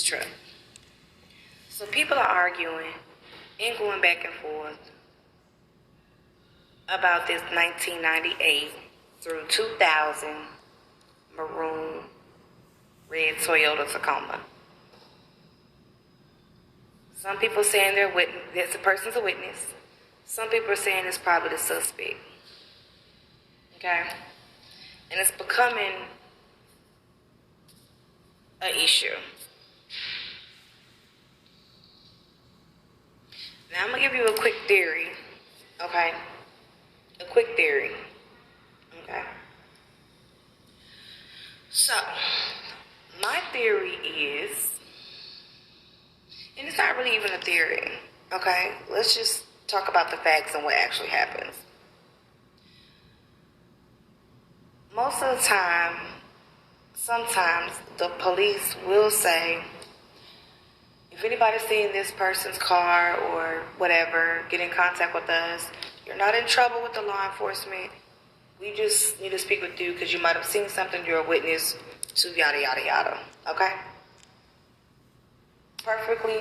truck. So people are arguing and going back and forth about this 1998 through 2000 maroon red Toyota Tacoma. Some people saying that the person's a witness. Some people are saying it's probably the suspect. Okay? And it's becoming an issue. Now I'm going to give you a quick theory. Okay? A quick theory. Okay? So, my theory is, and it's not really even a theory, okay? Let's just talk about the facts and what actually happens. Most of the time, sometimes the police will say, if anybody's seeing this person's car or whatever, get in contact with us. You're not in trouble with the law enforcement. We just need to speak with you because you might have seen something, you're a witness to yada, yada, yada. Okay? Perfectly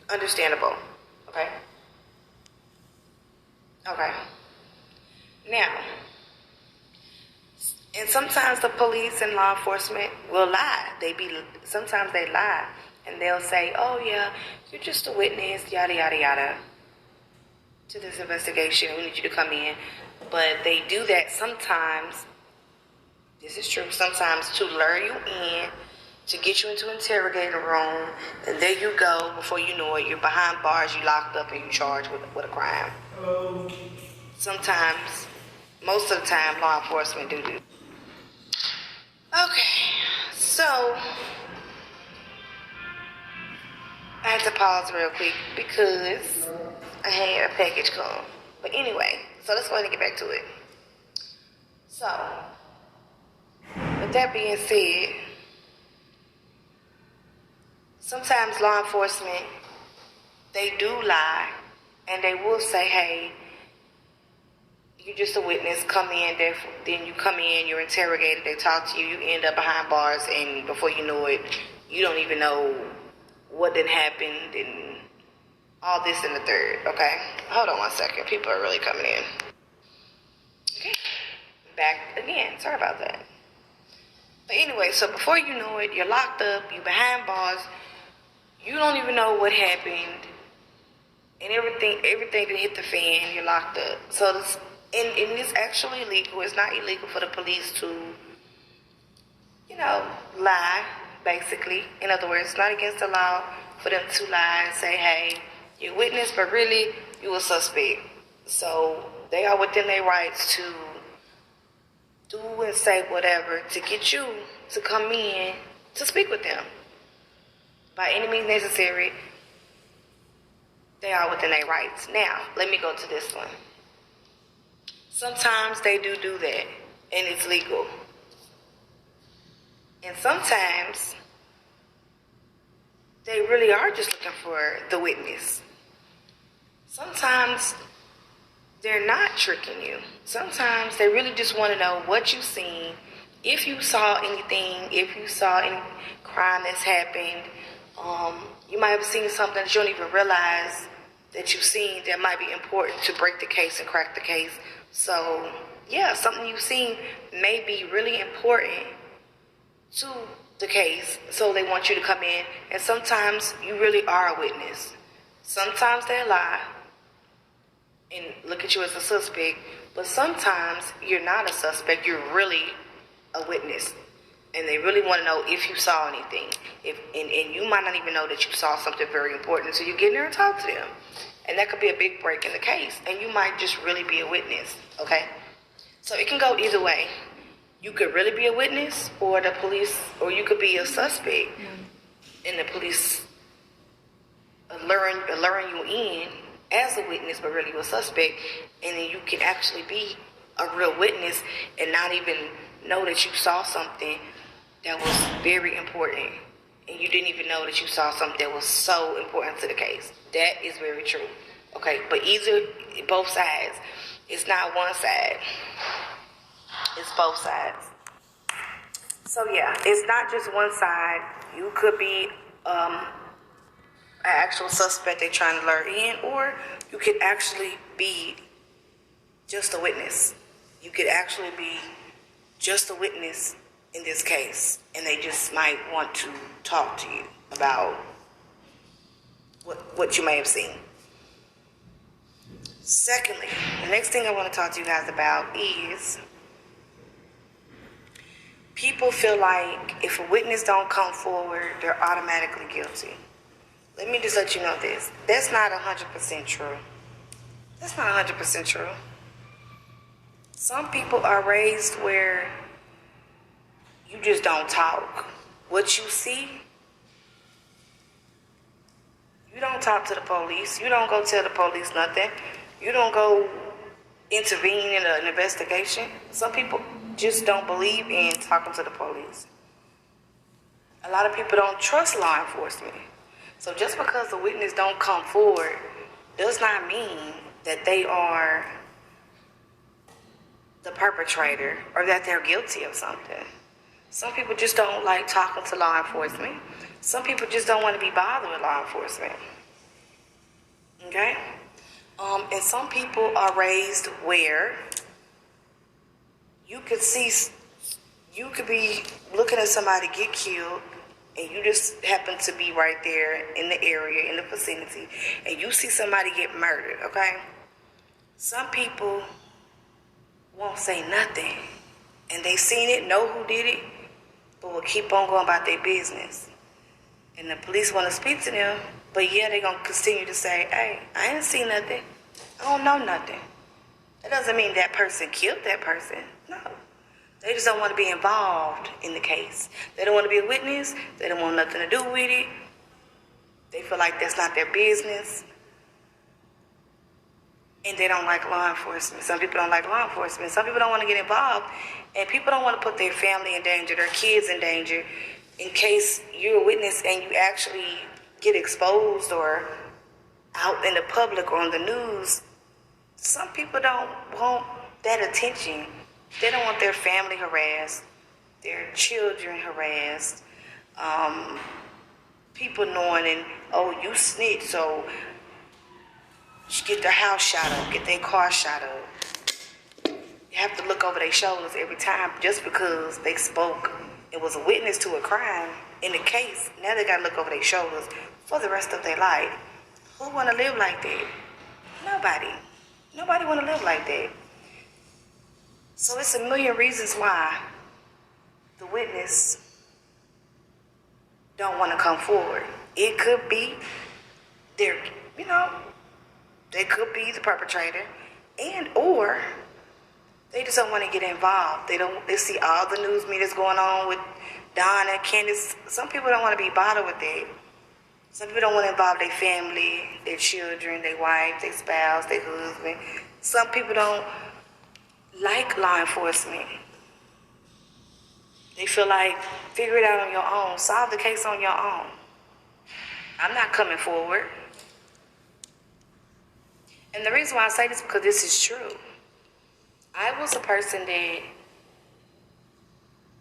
understandable. Okay? Okay. Now, and sometimes the police and law enforcement will lie. Sometimes they lie. And they'll say, oh yeah, you're just a witness, yada, yada, yada, to this investigation. We need you to come in. But they do that sometimes, this is true, sometimes to lure you in, to get you into an interrogator room, and there you go, before you know it, you're behind bars, you locked up, and you're charged with a crime. Hello. Sometimes, most of the time, law enforcement do. Okay, so I had to pause real quick because I had a package come. But anyway, so let's go ahead and get back to it. So, with that being said, sometimes law enforcement, they do lie, and they will say, hey, you're just a witness, come in, then you come in, you're interrogated, they talk to you, you end up behind bars, and before you know it, you don't even know what did happen, and all this and the third, okay? Hold on 1 second, people are really coming in. Okay, back again, sorry about that. But anyway, so before you know it, you're locked up, you're behind bars, you don't even know what happened, and everything that hit the fan, you're locked up. So this, and it's actually illegal. It's not illegal for the police to, lie, basically. In other words, it's not against the law for them to lie and say, hey, you're a witness, but really, you're a suspect. So they are within their rights to do and say whatever to get you to come in to speak with them. By any means necessary, they are within their rights. Now, let me go to this one. Sometimes they do that, and it's legal. And sometimes they really are just looking for the witness. Sometimes they're not tricking you. Sometimes they really just want to know what you've seen, if you saw anything, if you saw any crime that's happened. You might have seen something that you don't even realize that you've seen that might be important to break the case and crack the case. So, yeah, something you've seen may be really important to the case, so they want you to come in, and sometimes you really are a witness. Sometimes they lie and look at you as a suspect, but sometimes you're not a suspect, you're really a witness, and they really want to know if you saw anything, and you might not even know that you saw something very important until you get in there and talk to them, and that could be a big break in the case, and you might just really be a witness, okay? So it can go either way. You could really be a witness, or the police, or you could be a suspect, and the police luring you in as a witness, but really you're a suspect, and then you can actually be a real witness and not even know that you saw something that was very important, and you didn't even know that you saw something that was so important to the case. That is very true. Okay, but both sides. It's not one side. It's both sides. So yeah, it's not just one side. You could be an actual suspect they're trying to lure in, or you could actually be just a witness. You could actually be just a witness in this case, and they just might want to talk to you about what you may have seen. Secondly, the next thing I want to talk to you guys about is people feel like if a witness don't come forward, they're automatically guilty. Let me just let you know this. That's not 100% true. That's not 100% true. Some people are raised where you just don't talk. What you see, you don't talk to the police. You don't go tell the police nothing. You don't go intervene in an investigation. Some people just don't believe in talking to the police. A lot of people don't trust law enforcement. So just because the witness don't come forward does not mean that they are the perpetrator or that they're guilty of something. Some people just don't like talking to law enforcement. Some people just don't want to be bothered with law enforcement. Okay? And some people are raised where you could be looking at somebody get killed, and you just happen to be right there in the area, in the vicinity, and you see somebody get murdered, okay? Some people won't say nothing, and they seen it, know who did it, but will keep on going about their business. And the police want to speak to them, but yeah, they're going to continue to say, hey, I ain't seen nothing. I don't know nothing. That doesn't mean that person killed that person. No. They just don't want to be involved in the case. They don't want to be a witness. They don't want nothing to do with it. They feel like that's not their business. And they don't like law enforcement. Some people don't like law enforcement. Some people don't want to get involved. And people don't want to put their family in danger, their kids in danger, in case you're a witness and you actually get exposed or out in the public or on the news. Some people don't want that attention. They don't want their family harassed, their children harassed, people knowing, and oh, you snitch, so get their house shot up, get their car shot up. You have to look over their shoulders every time just because they spoke and was a witness to a crime in the case. Now they got to look over their shoulders for the rest of their life. Who want to live like that? Nobody. Nobody want to live like that. So it's a million reasons why the witness don't want to come forward. It could be they could be the perpetrator, and or they just don't want to get involved. They see all the news media's going on with Don and Candace. Some people don't want to be bothered with that. Some people don't want to involve their family, their children, their wife, their spouse, their husband. Some people don't like law enforcement. They feel like, figure it out on your own. Solve the case on your own. I'm not coming forward. And the reason why I say this is because this is true. I was a person that,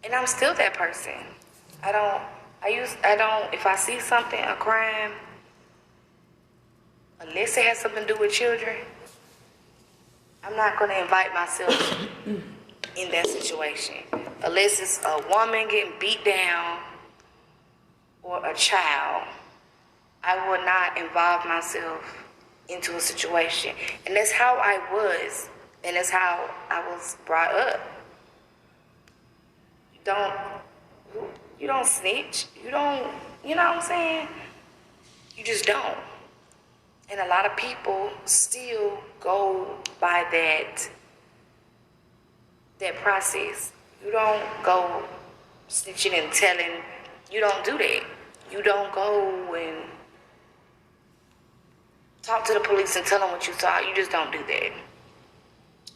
and I'm still that person. If I see something, a crime, unless it has something to do with children, I'm not going to invite myself in that situation. Unless it's a woman getting beat down or a child, I will not involve myself into a situation. And that's how I was, and that's how I was brought up. You don't snitch. You know what I'm saying? You just don't. And a lot of people still go by that process. You don't go snitching and telling. You don't do that. You don't go and talk to the police and tell them what you saw. You just don't do that.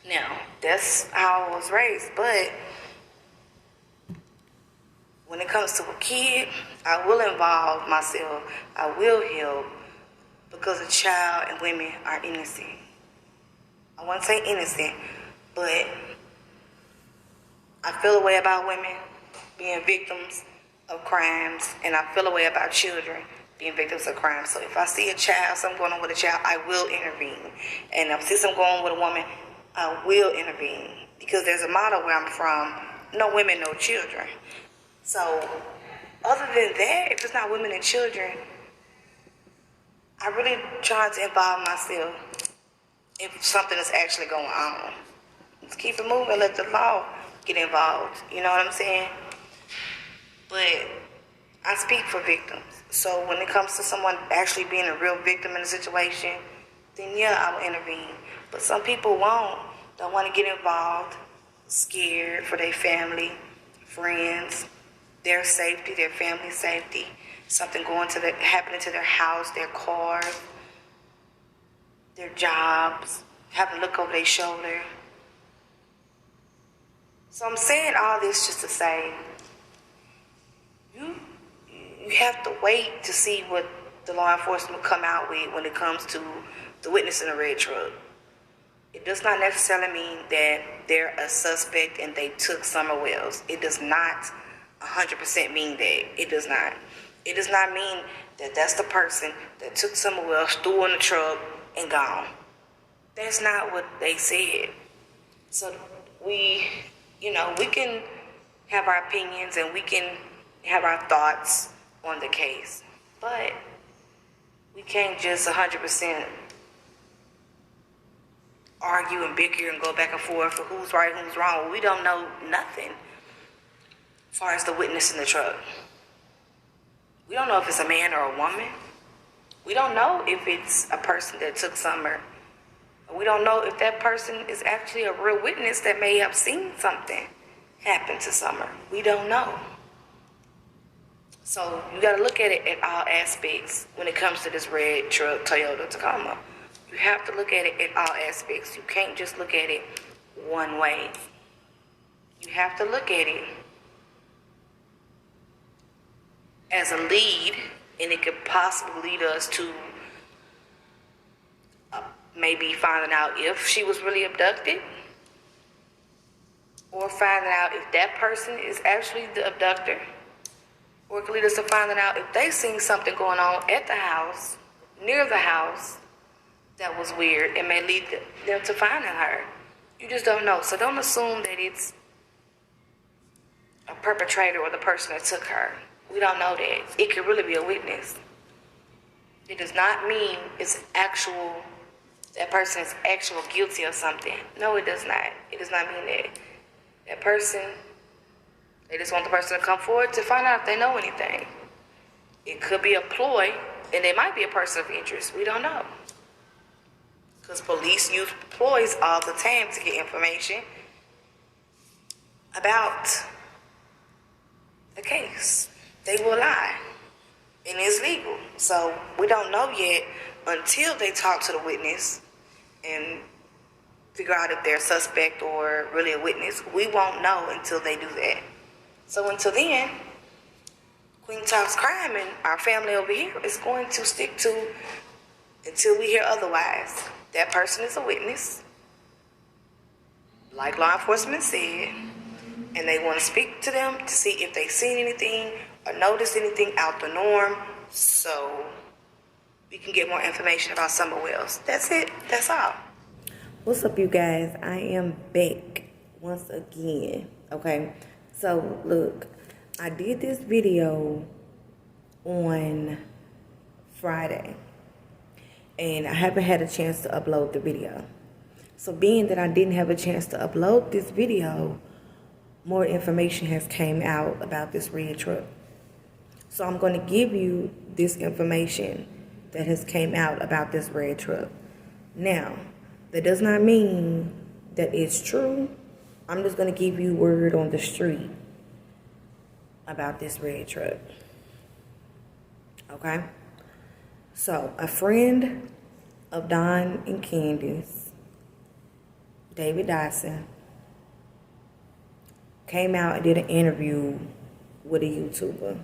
Now, that's how I was raised. But when it comes to a kid, I will involve myself. I will help, because a child and women are innocent. I won't say innocent, but I feel a way about women being victims of crimes, and I feel a way about children being victims of crime. So if I see a child, something going on with a child, I will intervene. And if I see something going on with a woman, I will intervene. Because there's a motto where I'm from, no women, no children. So other than that, if it's not women and children, I really try to involve myself if something is actually going on. Just keep it moving, let the law get involved. You know what I'm saying? But I speak for victims. So when it comes to someone actually being a real victim in a situation, then yeah, I will intervene. But some people won't. Don't want to get involved, scared for their family, friends, their safety, their family's safety. Something happening to their house, their cars, their jobs, having to look over their shoulder. So I'm saying all this just to say, you have to wait to see what the law enforcement come out with when it comes to the witness in the red truck. It does not necessarily mean that they're a suspect and they took Summer Wells. It does not 100% mean that. It does not. It does not mean that that's the person that took Summer Wells, threw in the truck, and gone. That's not what they said. So we can have our opinions and we can have our thoughts on the case. But we can't just 100% argue and bicker and go back and forth for who's right and who's wrong. We don't know nothing as far as the witness in the truck. We don't know if it's a man or a woman. We don't know if it's a person that took Summer. We don't know if that person is actually a real witness that may have seen something happen to Summer. We don't know. So you got to look at it at all aspects when it comes to this red truck Toyota Tacoma. You have to look at it at all aspects. You can't just look at it one way. You have to look at it as a lead, and it could possibly lead us to maybe finding out if she was really abducted, or finding out if that person is actually the abductor, or it could lead us to finding out if they seen something going on at the house, near the house, that was weird and may lead them to finding her. You just don't know. So don't assume that it's a perpetrator or the person that took her. We don't know that. It could really be a witness. It does not mean that person is actual guilty of something. No, it does not. It does not mean that. That person, they just want the person to come forward to find out if they know anything. It could be a ploy, and they might be a person of interest. We don't know. Because police use ploys all the time to get information about the case. They will lie. And it's legal. So we don't know yet until they talk to the witness and figure out if they're a suspect or really a witness. We won't know until they do that. So until then, Queen Talks Crime and our family over here is going to stick to until we hear otherwise. That person is a witness, like law enforcement said, and they want to speak to them to see if they've seen anything or noticed anything out the norm, so we can get more information about Summer Wells. That's it. That's all. What's up, you guys? I am back once again. Okay, so look, I did this video on Friday, and I haven't had a chance to upload the video. So being that I didn't have a chance to upload this video, more information has came out about this red truck. So I'm going to give you this information that has came out about this red truck. Now, that does not mean that it's true. I'm just going to give you word on the street about this red truck. Okay? So, a friend of Don and Candace, David Dyson, came out and did an interview with a YouTuber.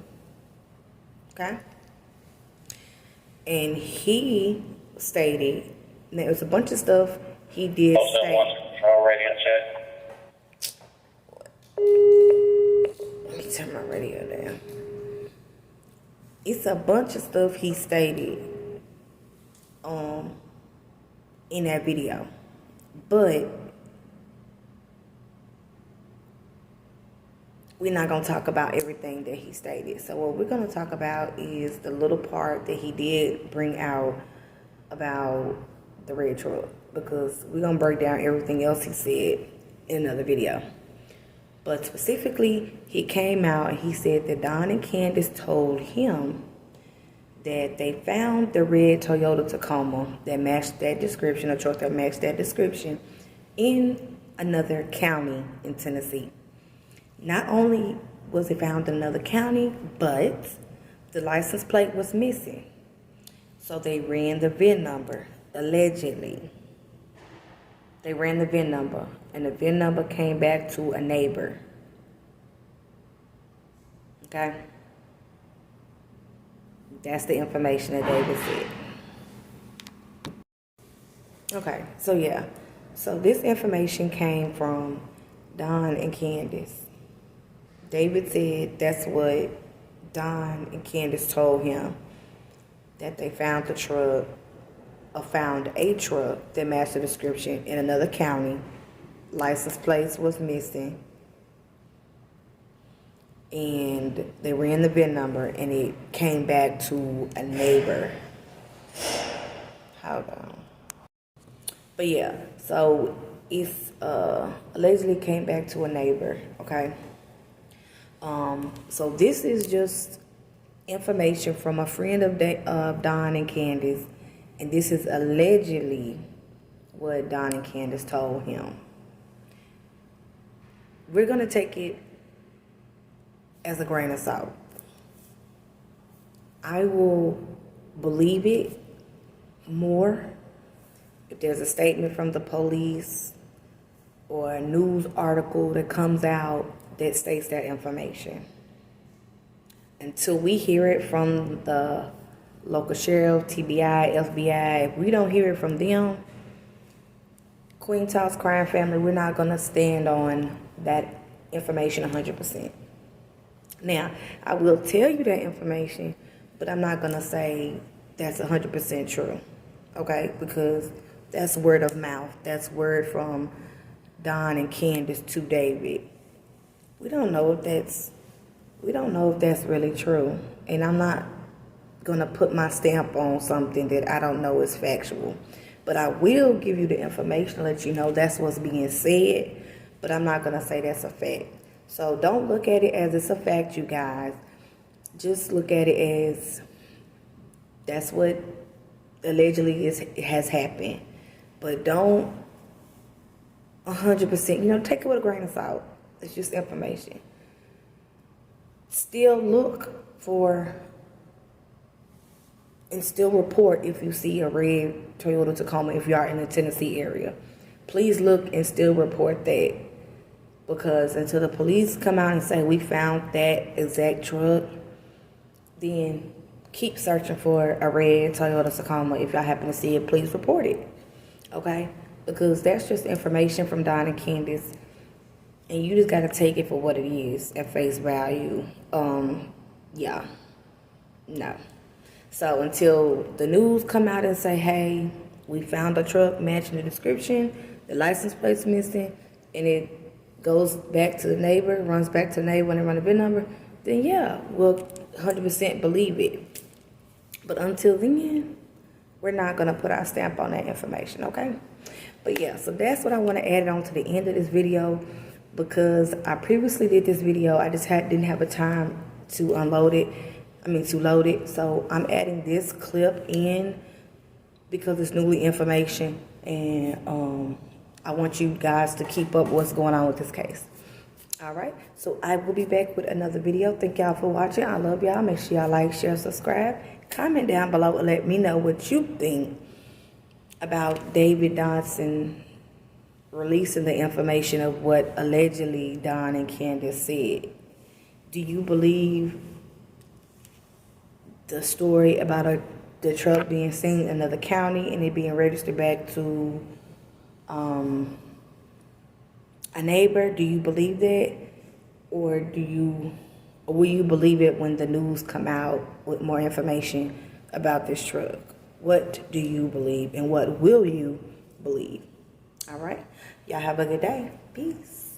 Okay? And he stated, there was a bunch of stuff he did say. Let me turn my radio down. It's a bunch of stuff he stated in that video. But we're not going to talk about everything that he stated. So what we're going to talk about is the little part that he did bring out about the red truck, because we're going to break down everything else he said in another video. But specifically, he came out and he said that Don and Candace told him that they found the red Toyota Tacoma that matched that description, a truck that matched that description, in another county in Tennessee. Not only was it found in another county, but the license plate was missing. So they ran the VIN number, allegedly. They ran the VIN number, and the VIN number came back to a neighbor. Okay? That's the information that David said. Okay, so yeah. So this information came from Don and Candace. David said that's what Don and Candace told him, that they found the truck, or found a truck that matched the description in another county. License plates was missing. And they ran the VIN number, and it came back to a neighbor. Hold on. But yeah, so it's allegedly came back to a neighbor, okay? So this is just information from a friend of Don and Candace, and this is allegedly what Don and Candace told him. We're going to take it as a grain of salt. I will believe it more if there's a statement from the police or a news article that comes out that states that information. Until we hear it from the local sheriff, TBI, FBI, if we don't hear it from them, Queen Talks Crime Family, we're not going to stand on that information 100%. Now, I will tell you that information, but I'm not going to say that's 100% true, okay? Because that's word of mouth. That's word from Don and Candace to David. We don't know if that's really true. And I'm not going to put my stamp on something that I don't know is factual. But I will give you the information to let you know that's what's being said, but I'm not going to say that's a fact. So don't look at it as it's a fact, you guys. Just look at it as that's what allegedly has happened. But don't 100%, take it with a grain of salt. It's just information. Still look for and still report if you see a red Toyota Tacoma if you are in the Tennessee area. Please look and still report that. Because until the police come out and say we found that exact truck, then keep searching for a red Toyota Tacoma. If y'all happen to see it, please report it. Okay? Because that's just information from Don and Candace. And you just got to take it for what it is at face value. Yeah. No. So until the news come out and say, hey, we found a truck matching the description, the license plate's missing, and it goes back to the neighbor, runs back to the neighbor when they run the VIN number, then yeah, we'll 100% believe it. But until then, we're not going to put our stamp on that information, okay? But yeah, so that's what I want to add on to the end of this video, because I previously did this video. I just didn't have a time to load it. So I'm adding this clip in because it's newly information, and I want you guys to keep up what's going on with this case. All right, so I will be back with another video. Thank y'all for watching. I love y'all. Make sure y'all like, share, subscribe. Comment down below and let me know what you think about David Dodson releasing the information of what allegedly Don and Candace said. Do you believe the story about the truck being seen in another county and it being registered back to a neighbor? Do you believe that? Or do you Or will you believe it when the news come out with more information about this truck? What do you believe and what will you believe? All right. Y'all have a good day. Peace.